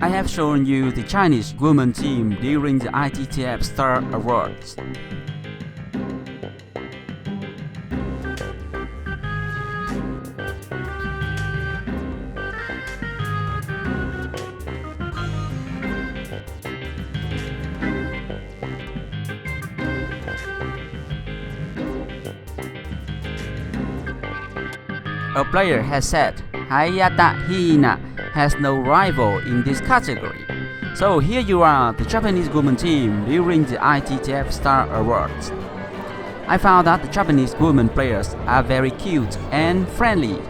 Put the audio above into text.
I have shown you the Chinese women team during the ITTF Star Awards. A player has said Hayata Hina has no rival in this category. So here you are, the Japanese women team during the ITTF Star Awards. I found that the Japanese women players are very cute and friendly.